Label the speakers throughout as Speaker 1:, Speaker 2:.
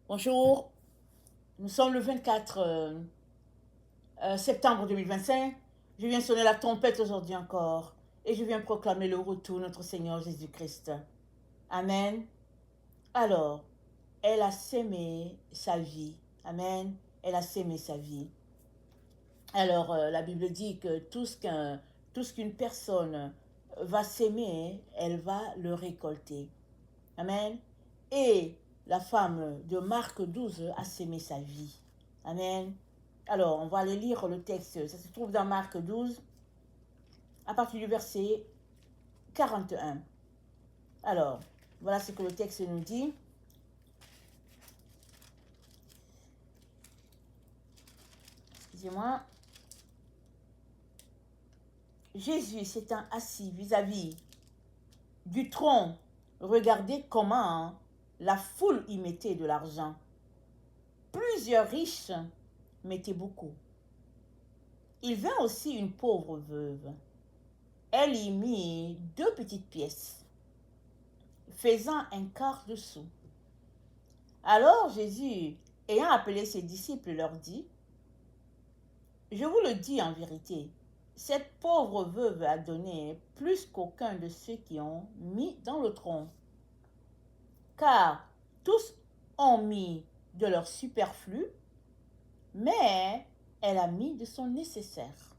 Speaker 1: Bonjour, nous sommes le 24 septembre 2025. Je viens sonner la trompette aujourd'hui encore et je viens proclamer le retour de notre Seigneur Jésus-Christ. Amen. Alors, elle a sémé sa vie. Amen. Elle a sémé sa vie. Alors, la Bible dit que tout ce qu'une personne va s'aimer, elle va le récolter. Amen. Et la femme de Marc 12 a sémé sa vie. Amen. Alors, on va aller lire le texte. Ça se trouve dans Marc 12, à partir du verset 41. Alors, voilà ce que le texte nous dit. Excusez-moi. Jésus s'étant assis vis-à-vis du tronc, regardez comment la foule y mettait de l'argent. Plusieurs riches mettaient beaucoup. Il vint aussi une pauvre veuve. Elle y mit 2 petites pièces, faisant un quart de sou. Alors Jésus, ayant appelé ses disciples, leur dit, je vous le dis en vérité, cette pauvre veuve a donné plus qu'aucun de ceux qui ont mis dans le tronc. Car tous ont mis de leur superflu, mais elle a mis de son nécessaire.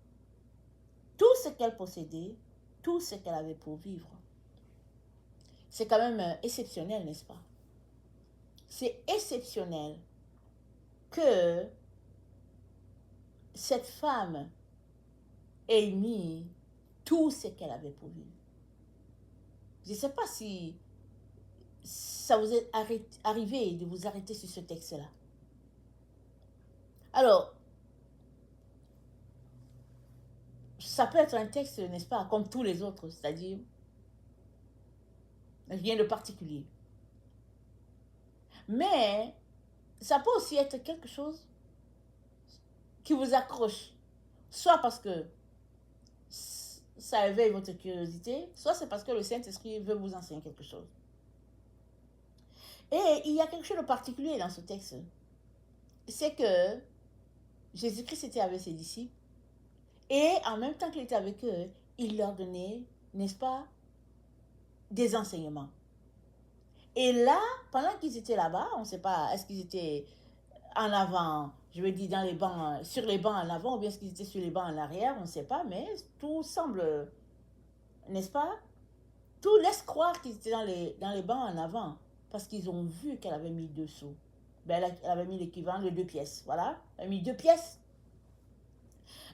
Speaker 1: Tout ce qu'elle possédait, tout ce qu'elle avait pour vivre. C'est quand même exceptionnel, n'est-ce pas? C'est exceptionnel que cette femme ait mis tout ce qu'elle avait pour vivre. Je ne sais pas si ça vous est arrivé de vous arrêter sur ce texte-là. Alors, ça peut être un texte, n'est-ce pas, comme tous les autres, c'est-à-dire rien de particulier. Mais ça peut aussi être quelque chose qui vous accroche, soit parce que ça éveille votre curiosité, soit c'est parce que le Saint-Esprit veut vous enseigner quelque chose. Et il y a quelque chose de particulier dans ce texte. C'est que Jésus-Christ était avec ses disciples et en même temps qu'il était avec eux, il leur donnait, n'est-ce pas, des enseignements. Et là, pendant qu'ils étaient là-bas, on ne sait pas, est-ce qu'ils étaient en avant, je veux dire dans les bancs, sur les bancs en avant, ou bien est-ce qu'ils étaient sur les bancs en arrière, on ne sait pas, mais tout semble, n'est-ce pas, tout laisse croire qu'ils étaient dans les bancs en avant, parce qu'ils ont vu qu'elle avait mis 2 sous. Ben, elle avait mis l'équivalent de 2 pièces, voilà, elle a mis 2 pièces.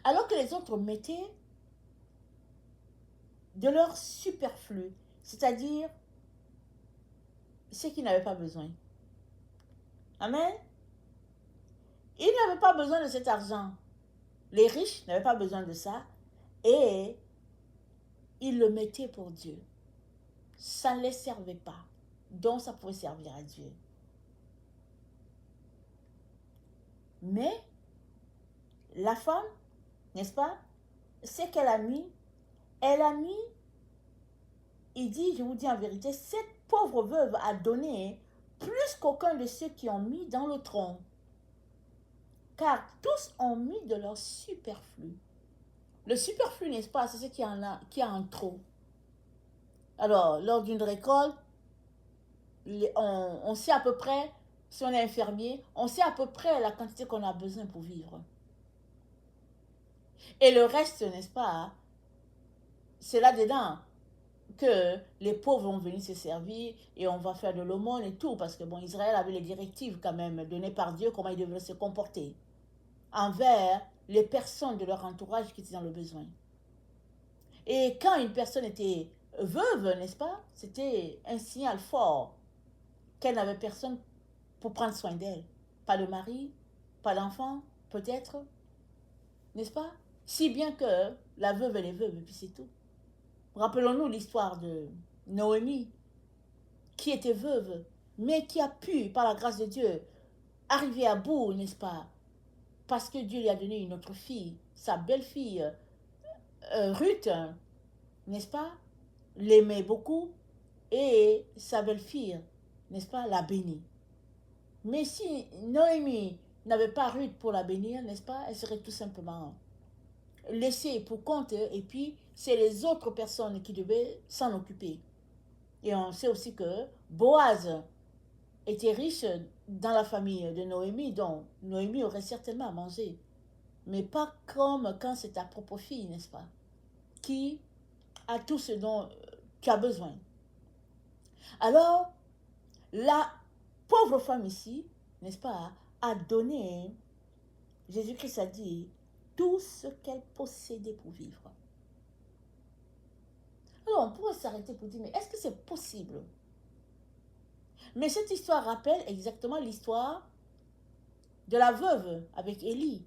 Speaker 1: Alors que les autres mettaient de leur superflu, c'est-à-dire ce qu'ils n'avaient pas besoin. Amen. Ils n'avaient pas besoin de cet argent. Les riches n'avaient pas besoin de ça. Et ils le mettaient pour Dieu. Ça ne les servait pas. Donc ça pouvait servir à Dieu. Mais la femme, n'est-ce pas, c'est qu'elle a mis, il dit, je vous dis en vérité, cette pauvre veuve a donné plus qu'aucun de ceux qui ont mis dans le tronc. Car tous ont mis de leur superflu. Le superflu, n'est-ce pas, c'est ce qui a en trop. Alors, lors d'une récolte, on sait à peu près, si on est infirmier, on sait à peu près la quantité qu'on a besoin pour vivre. Et le reste, n'est-ce pas, c'est là-dedans que les pauvres vont venir se servir et on va faire de l'aumône et tout, parce que bon, Israël avait les directives quand même données par Dieu, comment ils devaient se comporter envers les personnes de leur entourage qui étaient dans le besoin. Et quand une personne était veuve, n'est-ce pas, c'était un signal fort qu'elle n'avait personne pour prendre soin d'elle. Pas de mari, pas d'enfant, peut-être, n'est-ce pas? Si bien que la veuve, elle est veuve, et puis c'est tout. Rappelons-nous l'histoire de Noémie, qui était veuve, mais qui a pu, par la grâce de Dieu, arriver à bout, n'est-ce pas? Parce que Dieu lui a donné une autre fille, sa belle-fille, Ruth, n'est-ce pas? L'aimait beaucoup et sa belle-fille, n'est-ce pas? L'a bénie. Mais si Noémie n'avait pas Ruth pour la bénir, n'est-ce pas, elle serait tout simplement laissée pour compte et puis c'est les autres personnes qui devaient s'en occuper. Et on sait aussi que Boaz était riche dans la famille de Noémie, donc Noémie aurait certainement à manger. Mais pas comme quand c'est ta propre fille, n'est-ce pas, qui a tout ce dont tu as besoin. Alors, la pauvre femme ici, n'est-ce pas, a donné, Jésus-Christ a dit, tout ce qu'elle possédait pour vivre. Alors, on pourrait s'arrêter pour dire, mais est-ce que c'est possible? Mais cette histoire rappelle exactement l'histoire de la veuve avec Élie.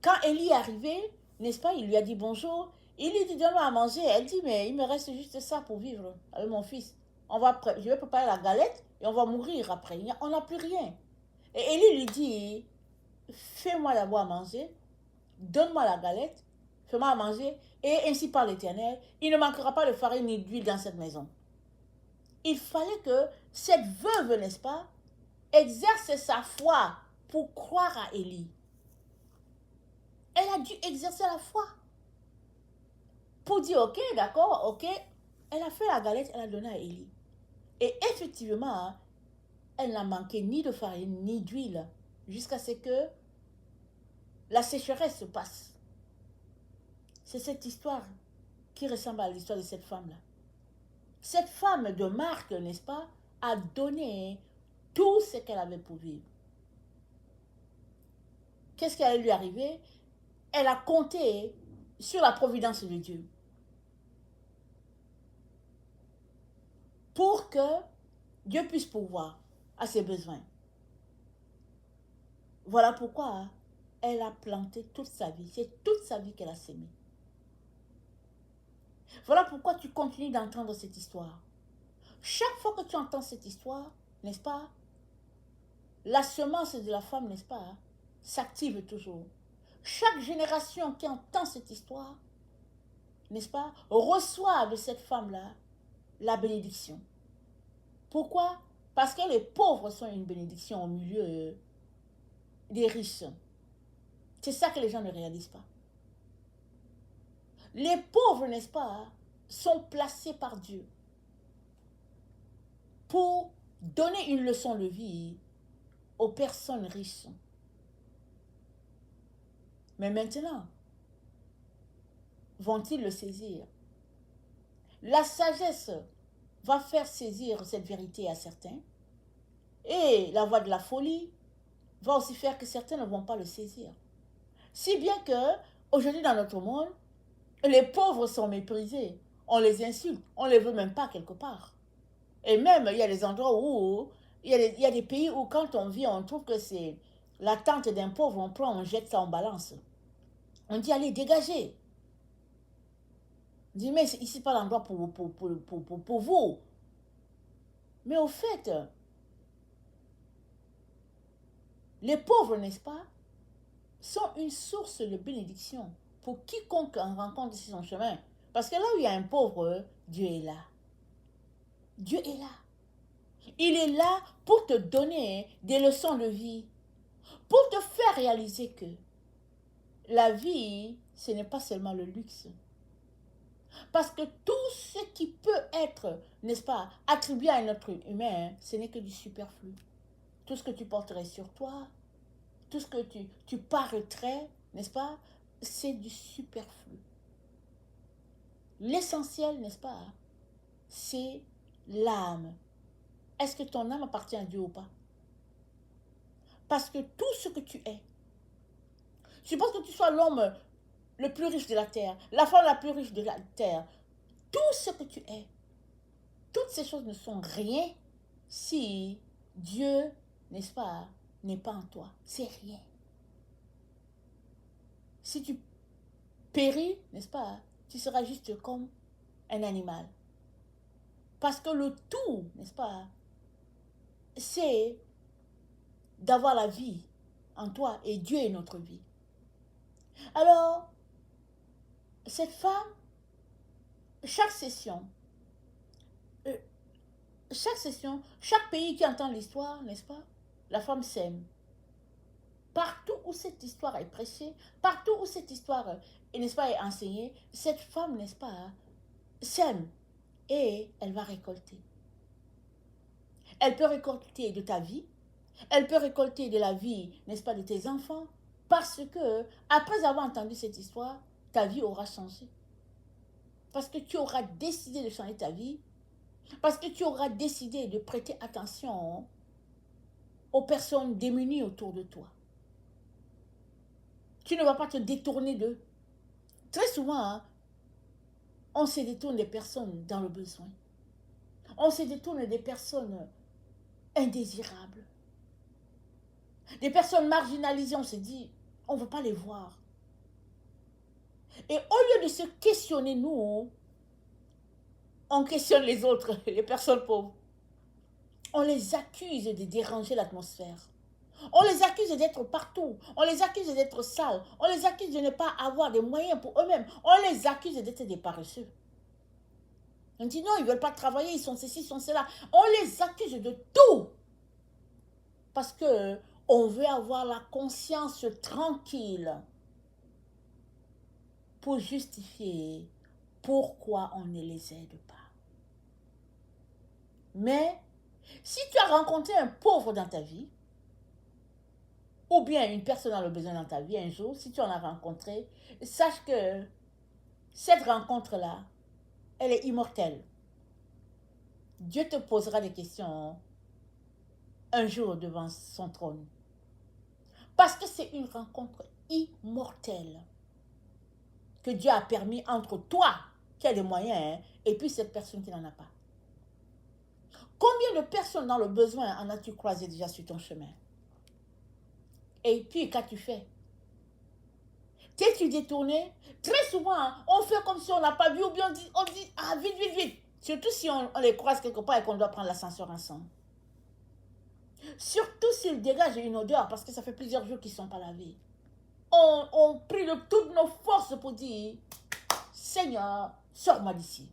Speaker 1: Quand Élie est arrivé, n'est-ce pas, il lui a dit bonjour. Il lui dit donne-moi à manger. Elle dit mais il me reste juste ça pour vivre avec mon fils. Je vais préparer la galette et on va mourir après. On n'a plus rien. Et Élie lui dit fais-moi d'abord à manger, donne-moi la galette, fais-moi à manger et ainsi par l'Éternel, il ne manquera pas de farine ni d'huile dans cette maison. Il fallait que cette veuve, n'est-ce pas, exerce sa foi pour croire à Élie. Elle a dû exercer la foi. Pour dire, ok, d'accord, ok. Elle a fait la galette, elle a donné à Élie. Et effectivement, elle n'a manqué ni de farine, ni d'huile, jusqu'à ce que la sécheresse se passe. C'est cette histoire qui ressemble à l'histoire de cette femme-là. Cette femme de Marc, n'est-ce pas, a donné tout ce qu'elle avait pour vivre. Qu'est-ce qui allait lui arriver? Elle a compté sur la providence de Dieu pour que Dieu puisse pourvoir à ses besoins. Voilà pourquoi elle a planté toute sa vie. C'est toute sa vie qu'elle a sémé. Voilà pourquoi tu continues d'entendre cette histoire. Chaque fois que tu entends cette histoire, n'est-ce pas, la semence de la femme, n'est-ce pas, s'active toujours. Chaque génération qui entend cette histoire, n'est-ce pas, reçoit de cette femme-là la bénédiction. Pourquoi? Parce que les pauvres sont une bénédiction au milieu des riches. C'est ça que les gens ne réalisent pas. Les pauvres, n'est-ce pas, sont placés par Dieu pour donner une leçon de vie aux personnes riches. Mais maintenant, vont-ils le saisir? La sagesse va faire saisir cette vérité à certains, et la voie de la folie va aussi faire que certains ne vont pas le saisir. Si bien que, aujourd'hui dans notre monde, les pauvres sont méprisés, on les insulte, on ne les veut même pas quelque part. Et même, il y a des endroits où, il y a des pays où quand on vit, on trouve que c'est la tente d'un pauvre, on prend, on jette ça en balance. On dit, allez, dégagez. On dit, mais ici, pas l'endroit pour vous. Mais au fait, les pauvres, n'est-ce pas, sont une source de bénédiction pour quiconque en rencontre sur son chemin. Parce que là où il y a un pauvre, Dieu est là. Dieu est là. Il est là pour te donner des leçons de vie, pour te faire réaliser que la vie, ce n'est pas seulement le luxe. Parce que tout ce qui peut être, n'est-ce pas, attribué à un être humain, ce n'est que du superflu. Tout ce que tu porterais sur toi, tout ce que tu paraîtrais, n'est-ce pas, c'est du superflu. L'essentiel, n'est-ce pas, c'est l'âme. Est-ce que ton âme appartient à Dieu ou pas? Parce que tout ce que tu es, suppose que tu sois l'homme le plus riche de la terre, la femme la plus riche de la terre, tout ce que tu es, toutes ces choses ne sont rien si Dieu, n'est-ce pas, n'est pas en toi. C'est rien. Si tu péris, n'est-ce pas, tu seras juste comme un animal. Parce que le tout, n'est-ce pas, c'est d'avoir la vie en toi et Dieu est notre vie. Alors, cette femme, chaque session, chaque pays qui entend l'histoire, n'est-ce pas, la femme sème. Partout où cette histoire est prêchée, partout où cette histoire, n'est-ce pas, est enseignée, cette femme, n'est-ce pas, sème et elle va récolter. Elle peut récolter de ta vie, elle peut récolter de la vie, n'est-ce pas, de tes enfants, parce que, après avoir entendu cette histoire, ta vie aura changé. Parce que tu auras décidé de changer ta vie, parce que tu auras décidé de prêter attention aux personnes démunies autour de toi. Tu ne vas pas te détourner d'eux. Très souvent, hein, on se détourne des personnes dans le besoin. On se détourne des personnes indésirables. Des personnes marginalisées, on se dit, on ne veut pas les voir. Et au lieu de se questionner, nous, on questionne les autres, les personnes pauvres. On les accuse de déranger l'atmosphère. On les accuse d'être partout. On les accuse d'être sales. On les accuse de ne pas avoir des moyens pour eux-mêmes. On les accuse d'être des paresseux. On dit non, ils ne veulent pas travailler, ils sont ceci, ils sont cela. On les accuse de tout. Parce qu'on veut avoir la conscience tranquille pour justifier pourquoi on ne les aide pas. Mais si tu as rencontré un pauvre dans ta vie, ou bien une personne dans le besoin dans ta vie un jour, si tu en as rencontré, sache que cette rencontre-là, elle est immortelle. Dieu te posera des questions un jour devant son trône. Parce que c'est une rencontre immortelle que Dieu a permis entre toi, qui a les moyens, et puis cette personne qui n'en a pas. Combien de personnes dans le besoin en as-tu croisé déjà sur ton chemin? Et puis, qu'as-tu fait? T'es-tu détourné? Très souvent, on fait comme si on n'a pas vu, ou bien on dit ah, vite, vite, vite. Surtout si on les croise quelque part et qu'on doit prendre l'ascenseur ensemble. Surtout s'ils dégagent une odeur, parce que ça fait plusieurs jours qu'ils ne sont pas lavés. On prie de toutes nos forces pour dire, Seigneur, sors-moi d'ici.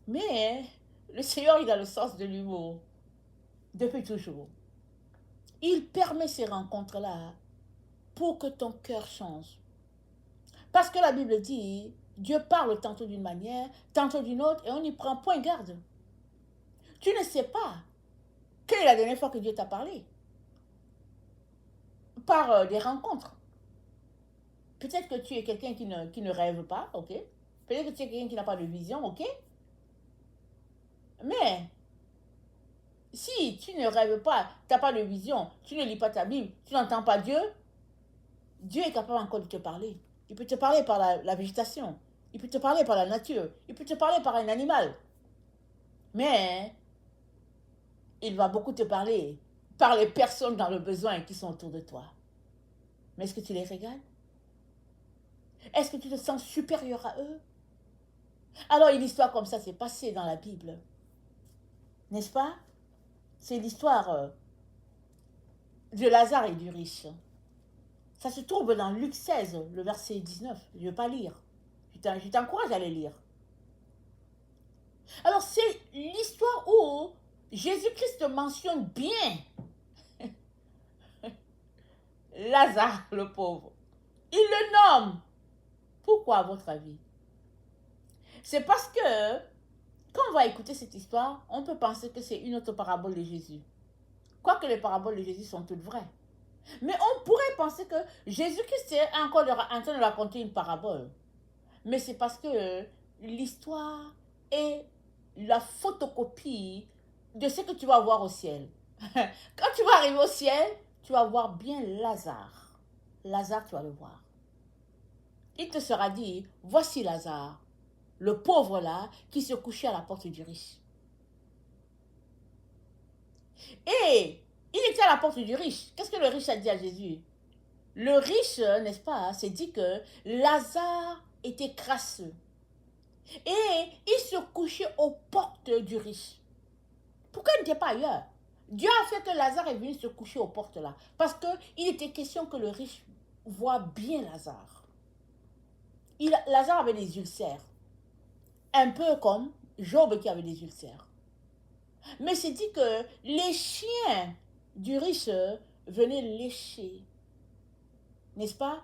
Speaker 1: Mais le Seigneur, il a le sens de l'humour, depuis toujours. Il permet ces rencontres-là pour que ton cœur change. Parce que la Bible dit, Dieu parle tantôt d'une manière, tantôt d'une autre, et on n'y prend point garde. Tu ne sais pas quelle est la dernière fois que Dieu t'a parlé. Par des rencontres. Peut-être que tu es quelqu'un qui ne rêve pas, ok? Peut-être que tu es quelqu'un qui n'a pas de vision, ok? Mais si tu ne rêves pas, tu n'as pas de vision, tu ne lis pas ta Bible, tu n'entends pas Dieu, Dieu est capable encore de te parler. Il peut te parler par la végétation, il peut te parler par la nature, il peut te parler par un animal. Mais il va beaucoup te parler par les personnes dans le besoin qui sont autour de toi. Mais est-ce que tu les regardes? Est-ce que tu te sens supérieur à eux? Alors une histoire comme ça s'est passée dans la Bible. N'est-ce pas? C'est l'histoire de Lazare et du riche. Ça se trouve dans Luc 16, le verset 19. Je ne vais pas lire. Je t'encourage à les lire. Alors c'est l'histoire où Jésus-Christ mentionne bien Lazare, le pauvre. Il le nomme. Pourquoi, à votre avis? C'est parce que, quand on va écouter cette histoire, on peut penser que c'est une autre parabole de Jésus. Quoique les paraboles de Jésus sont toutes vraies. Mais on pourrait penser que Jésus-Christ est encore en train de raconter une parabole. Mais c'est parce que l'histoire est la photocopie de ce que tu vas voir au ciel. Quand tu vas arriver au ciel, tu vas voir bien Lazare. Lazare, tu vas le voir. Il te sera dit, voici Lazare, le pauvre là, qui se couchait à la porte du riche. Et il était à la porte du riche. Qu'est-ce que le riche a dit à Jésus? Le riche, n'est-ce pas, s'est dit que Lazare était crasseux. Et il se couchait aux portes du riche. Pourquoi il n'était pas ailleurs? Dieu a fait que Lazare est venu se coucher aux portes là. Parce qu'il était question que le riche voit bien Lazare. Lazare avait des ulcères. Un peu comme Job qui avait des ulcères. Mais c'est dit que les chiens du riche venaient lécher, n'est-ce pas,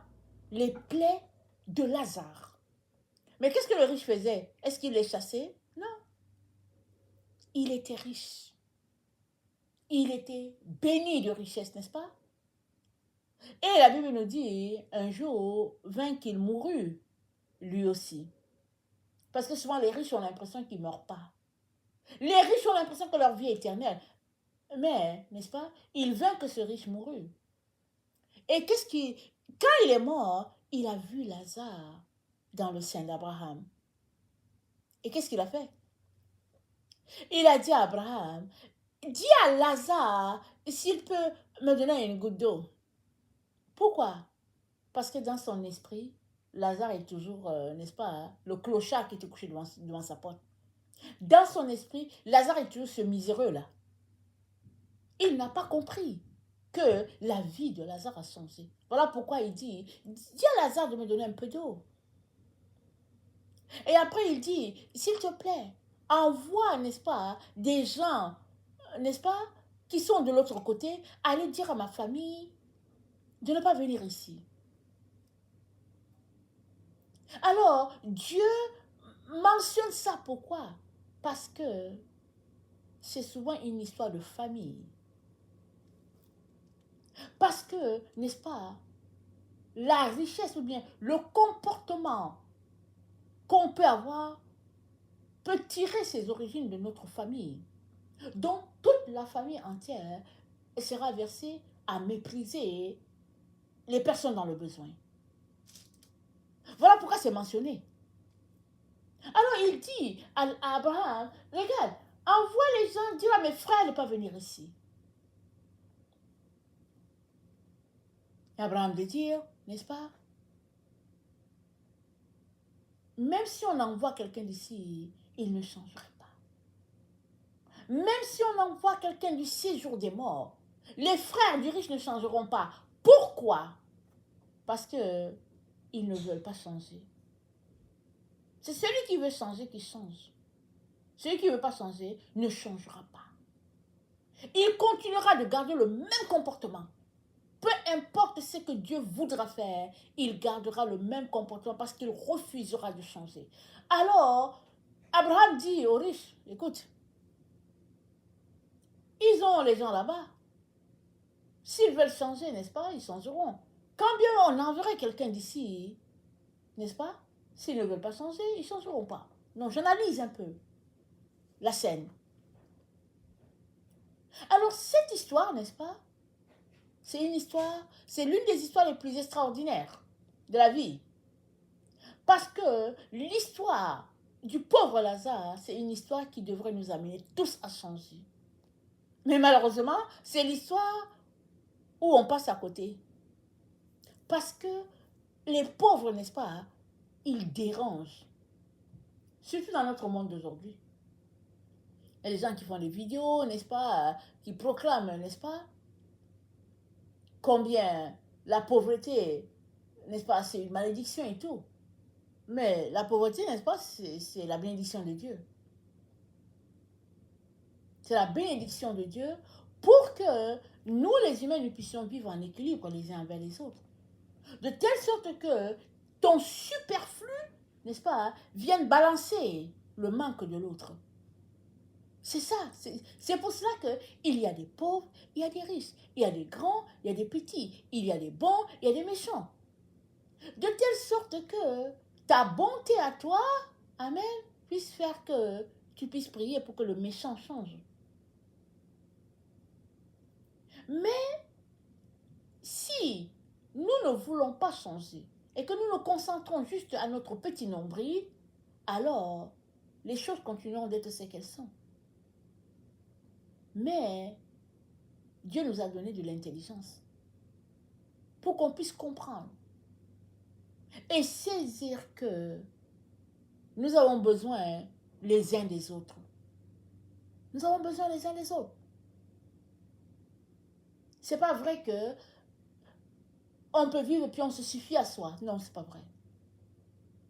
Speaker 1: les plaies de Lazare. Mais qu'est-ce que le riche faisait? Est-ce qu'il les chassait? Non. Il était riche. Il était béni de richesse, n'est-ce pas? Et la Bible nous dit, un jour vint qu'il mourut, lui aussi. Parce que souvent les riches ont l'impression qu'ils ne meurent pas. Les riches ont l'impression que leur vie est éternelle. Mais, n'est-ce pas, il vint que ce riche mourut. Et quand il est mort, il a vu Lazare dans le sein d'Abraham. Et qu'est-ce qu'il a fait? Il a dit à Abraham, dis à Lazare s'il peut me donner une goutte d'eau. Pourquoi? Parce que dans son esprit, Lazare est toujours, n'est-ce pas, hein, le clochard qui était couché devant sa porte. Dans son esprit, Lazare est toujours ce miséreux-là. Il n'a pas compris que la vie de Lazare a changé. Voilà pourquoi il dit, dis à Lazare de me donner un peu d'eau. Et après il dit, s'il te plaît, envoie, n'est-ce pas, des gens, n'est-ce pas, qui sont de l'autre côté, aller dire à ma famille de ne pas venir ici. Alors, Dieu mentionne ça pourquoi? Parce que c'est souvent une histoire de famille. Parce que, n'est-ce pas, la richesse ou bien le comportement qu'on peut avoir peut tirer ses origines de notre famille. Donc, toute la famille entière sera versée à mépriser les personnes dans le besoin. Voilà pourquoi c'est mentionné. Alors, il dit à Abraham, regarde, envoie les gens dire à mes frères de ne pas venir ici. Abraham de dire, n'est-ce pas? Même si on envoie quelqu'un d'ici, il ne changerait pas. Même si on envoie quelqu'un du séjour des morts, les frères du riche ne changeront pas. Pourquoi? Parce qu'ils ne veulent pas changer. C'est celui qui veut changer qui change. Celui qui ne veut pas changer ne changera pas. Il continuera de garder le même comportement. Peu importe ce que Dieu voudra faire, il gardera le même comportement parce qu'il refusera de changer. Alors, Abraham dit aux riches, écoute, ils ont les gens là-bas. S'ils veulent changer, n'est-ce pas, ils changeront. Quand bien on enverrait quelqu'un d'ici, n'est-ce pas, s'ils ne veulent pas changer, ils ne changeront pas. Non, j'analyse un peu la scène. Alors, cette histoire, n'est-ce pas, c'est une histoire, c'est l'une des histoires les plus extraordinaires de la vie. Parce que l'histoire du pauvre Lazare, c'est une histoire qui devrait nous amener tous à changer. Mais malheureusement, c'est l'histoire où on passe à côté. Parce que les pauvres, n'est-ce pas, ils dérangent. Surtout dans notre monde d'aujourd'hui. Il y a des gens qui font des vidéos, n'est-ce pas, qui proclament, n'est-ce pas, combien la pauvreté, n'est-ce pas, c'est une malédiction et tout. Mais la pauvreté, n'est-ce pas, c'est la bénédiction de Dieu. C'est la bénédiction de Dieu pour que nous, les humains, nous puissions vivre en équilibre les uns avec les autres. De telle sorte que ton superflu, n'est-ce pas, vienne balancer le manque de l'autre. C'est ça. C'est pour cela qu'il y a des pauvres, il y a des riches. Il y a des grands, il y a des petits. Il y a des bons, il y a des méchants. De telle sorte que ta bonté à toi, amen, puisse faire que tu puisses prier pour que le méchant change. Mais si nous ne voulons pas changer et que nous nous concentrons juste à notre petit nombril, alors les choses continueront d'être ce qu'elles sont. Mais Dieu nous a donné de l'intelligence pour qu'on puisse comprendre et saisir que nous avons besoin les uns des autres. Nous avons besoin les uns des autres. C'est pas vrai que on peut vivre et puis on se suffit à soi. Non, c'est pas vrai.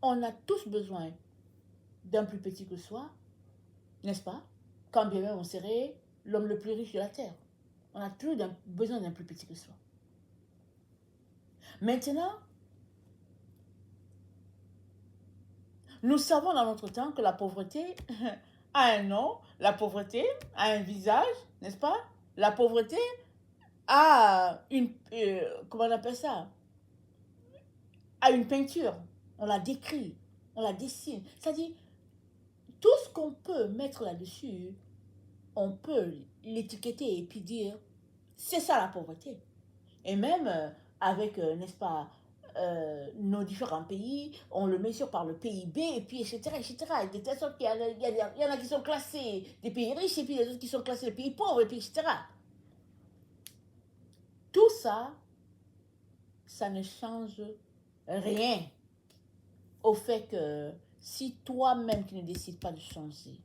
Speaker 1: On a tous besoin d'un plus petit que soi, n'est-ce pas? quand bien même on serait l'homme le plus riche de la terre. On a toujours besoin d'un plus petit que soi. Maintenant, nous savons dans notre temps que la pauvreté a un nom, la pauvreté a un visage, n'est-ce pas? La pauvreté a une, comment on appelle ça? A une peinture. On la décrit, on la dessine. C'est-à-dire, tout ce qu'on peut mettre là-dessus, on peut l'étiqueter et puis dire, c'est ça la pauvreté. Et même avec, n'est-ce pas, nos différents pays, on le mesure par le PIB, et puis etc., etc. De telle sorte qu'il y en a qui sont classés des pays riches, et puis les autres qui sont classés des pays pauvres, et puis etc. Tout ça, ça ne change rien au fait que si toi-même tu ne décides pas de changer,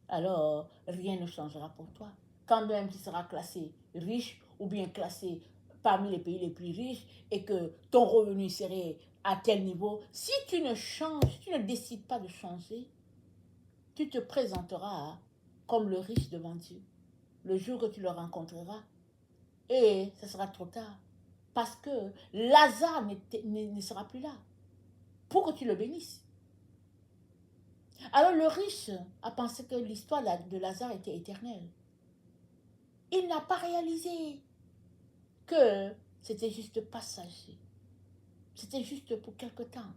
Speaker 1: alors rien ne changera pour toi. Quand même tu seras classé riche ou bien classé parmi les pays les plus riches et que ton revenu serait à tel niveau, si tu ne changes, tu ne décides pas de changer, tu te présenteras comme le riche devant Dieu le jour que tu le rencontreras. Et ce sera trop tard. Parce que Lazare ne sera plus là pour que tu le bénisses. Alors le riche a pensé que l'histoire de Lazare était éternelle. Il n'a pas réalisé que c'était juste passager. C'était juste pour quelque temps.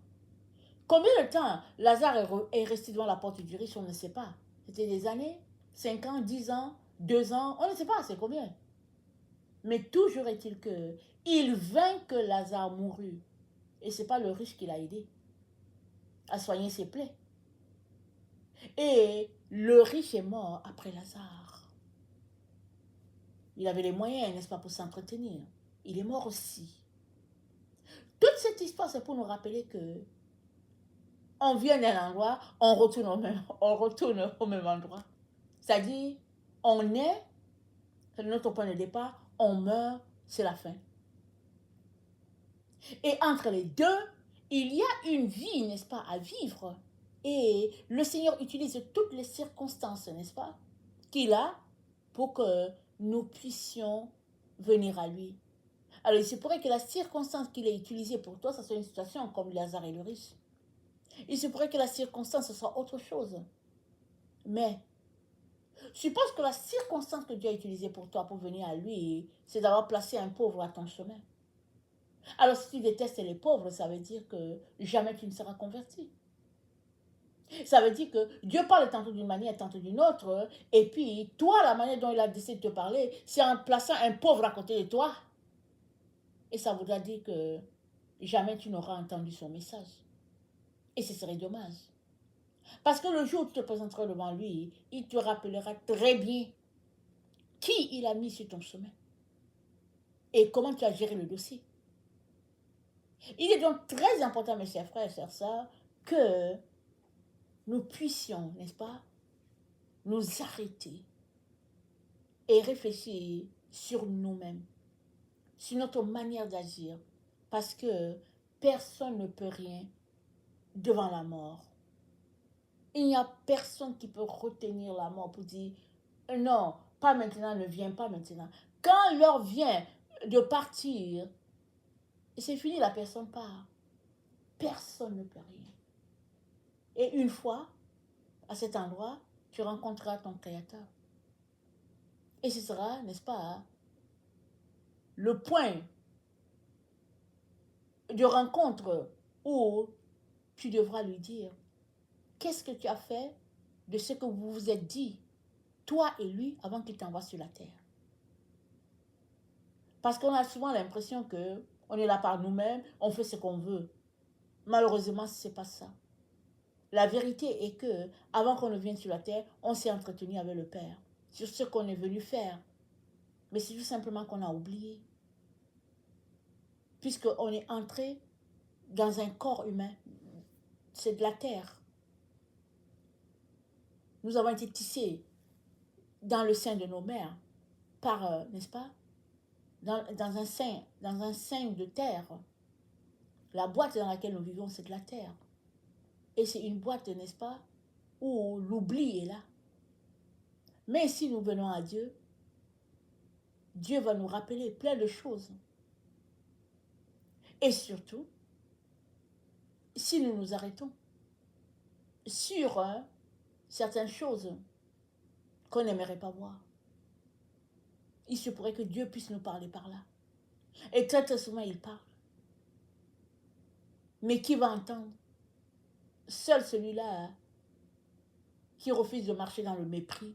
Speaker 1: Combien de temps Lazare est resté devant la porte du riche, on ne sait pas. C'était des années, 5 ans, 10 ans, 2 ans, on ne sait pas c'est combien. Mais toujours est-il que il vint que Lazare mourut. Et ce n'est pas le riche qui l'a aidé à soigner ses plaies. Et le riche est mort après Lazare. Il avait les moyens, n'est-ce pas, pour s'entretenir. Il est mort aussi. Toute cette histoire, c'est pour nous rappeler que on vient d'un endroit, on retourne au même endroit. C'est-à-dire, on est, c'est notre point de départ, on meurt, c'est la fin. Et entre les deux, il y a une vie, n'est-ce pas, à vivre. Et le Seigneur utilise toutes les circonstances, n'est-ce pas, qu'il a pour que nous puissions venir à lui. Alors, il se pourrait que la circonstance qu'il ait utilisée pour toi, ça soit une situation comme Lazare et le riche. Il se pourrait que la circonstance, ce soit autre chose. Mais, suppose que la circonstance que Dieu a utilisée pour toi pour venir à lui, c'est d'avoir placé un pauvre à ton chemin. Alors, si tu détestes les pauvres, ça veut dire que jamais tu ne seras converti. Ça veut dire que Dieu parle tantôt d'une manière, tantôt d'une autre. Et puis, toi, la manière dont il a décidé de te parler, c'est en plaçant un pauvre à côté de toi. Et ça voudra dire que jamais tu n'auras entendu son message. Et ce serait dommage. Parce que le jour où tu te présenteras devant lui, il te rappellera très bien qui il a mis sur ton chemin. Et comment tu as géré le dossier. Il est donc très important, mes chers frères et chers sœurs, que nous puissions, n'est-ce pas, nous arrêter et réfléchir sur nous-mêmes, sur notre manière d'agir, parce que personne ne peut rien devant la mort. Il n'y a personne qui peut retenir la mort pour dire non, pas maintenant, ne viens pas maintenant. Quand l'heure vient de partir, c'est fini, la personne part. Personne ne peut rien. Et une fois, à cet endroit, tu rencontreras ton Créateur. Et ce sera, n'est-ce pas, le point de rencontre où tu devras lui dire qu'est-ce que tu as fait de ce que vous vous êtes dit, toi et lui, avant qu'il t'envoie sur la terre. Parce qu'on a souvent l'impression qu'on est là par nous-mêmes, on fait ce qu'on veut. Malheureusement, ce n'est pas ça. La vérité est que, avant qu'on ne vienne sur la terre, on s'est entretenu avec le Père sur ce qu'on est venu faire. Mais c'est tout simplement qu'on a oublié. Puisqu'on est entré dans un corps humain. C'est de la terre. Nous avons été tissés dans le sein de nos mères par, n'est-ce pas, dans un sein de terre. La boîte dans laquelle nous vivons, c'est de la terre. Et c'est une boîte, n'est-ce pas, où l'oubli est là. Mais si nous venons à Dieu, Dieu va nous rappeler plein de choses. Et surtout, si nous nous arrêtons sur certaines choses qu'on n'aimerait pas voir, il se pourrait que Dieu puisse nous parler par là. Et très très souvent, il parle. Mais qui va entendre? Seul celui-là qui refuse de marcher dans le mépris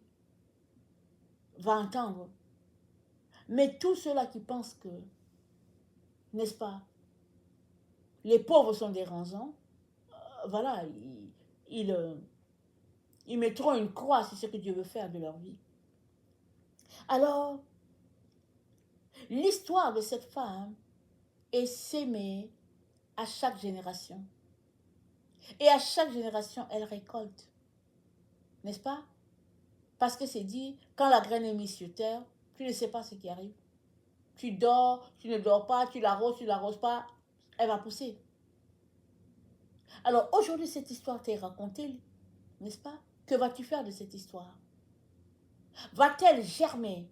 Speaker 1: va entendre. Mais tous ceux-là qui pensent que, n'est-ce pas, les pauvres sont dérangeants, voilà, ils mettront une croix sur ce que Dieu veut faire de leur vie. Alors, l'histoire de cette femme est sémée à chaque génération. Et à chaque génération, elle récolte. N'est-ce pas? Parce que c'est dit, quand la graine est mise sur terre, tu ne sais pas ce qui arrive. Tu dors, tu ne dors pas, tu l'arroses pas, elle va pousser. Alors aujourd'hui, cette histoire t'est racontée, n'est-ce pas? Que vas-tu faire de cette histoire? Va-t-elle germer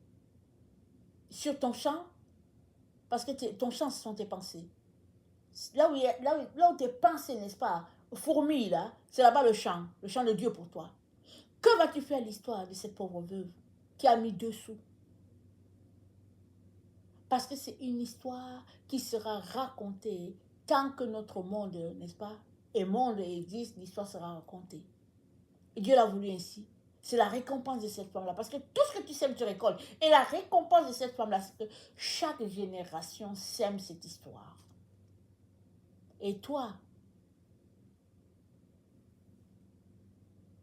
Speaker 1: sur ton champ? Parce que ton champ, ce sont tes pensées. Là où tes pensées, n'est-ce pas, fourmillent, là, c'est là-bas le champ de Dieu pour toi. Que vas-tu faire de l'histoire de cette pauvre veuve qui a mis 2 sous? Parce que c'est une histoire qui sera racontée tant que notre monde, n'est-ce pas, et monde existe, l'histoire sera racontée. Et Dieu l'a voulu ainsi. C'est la récompense de cette femme-là. Parce que tout ce que tu sèmes, tu récoltes. Et la récompense de cette femme-là, c'est que chaque génération sème cette histoire. Et toi,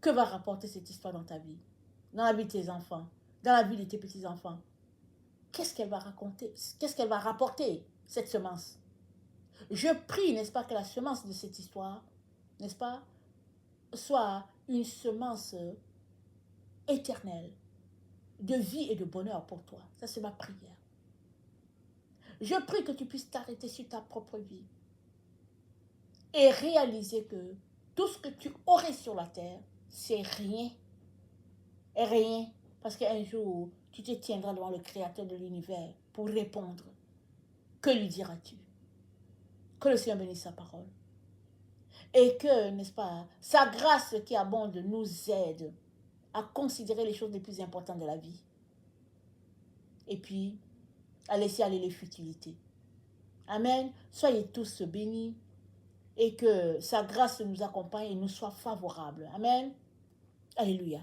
Speaker 1: que va rapporter cette histoire dans ta vie? Dans la vie de tes enfants? Dans la vie de tes petits-enfants? Qu'est-ce qu'elle va raconter? Qu'est-ce qu'elle va rapporter, cette semence? Je prie, n'est-ce pas, que la semence de cette histoire, n'est-ce pas, soit une semence éternelle de vie et de bonheur pour toi. Ça, c'est ma prière. Je prie que tu puisses t'arrêter sur ta propre vie et réaliser que tout ce que tu aurais sur la terre, c'est rien. Et rien. Parce qu'un jour, tu te tiendras devant le Créateur de l'univers pour répondre. Que lui diras-tu? Que le Seigneur bénisse sa parole. Et que, n'est-ce pas, sa grâce qui abonde nous aide à considérer les choses les plus importantes de la vie. Et puis, à laisser aller les futilités. Amen. Soyez tous bénis et que sa grâce nous accompagne et nous soit favorable. Amen. Alléluia.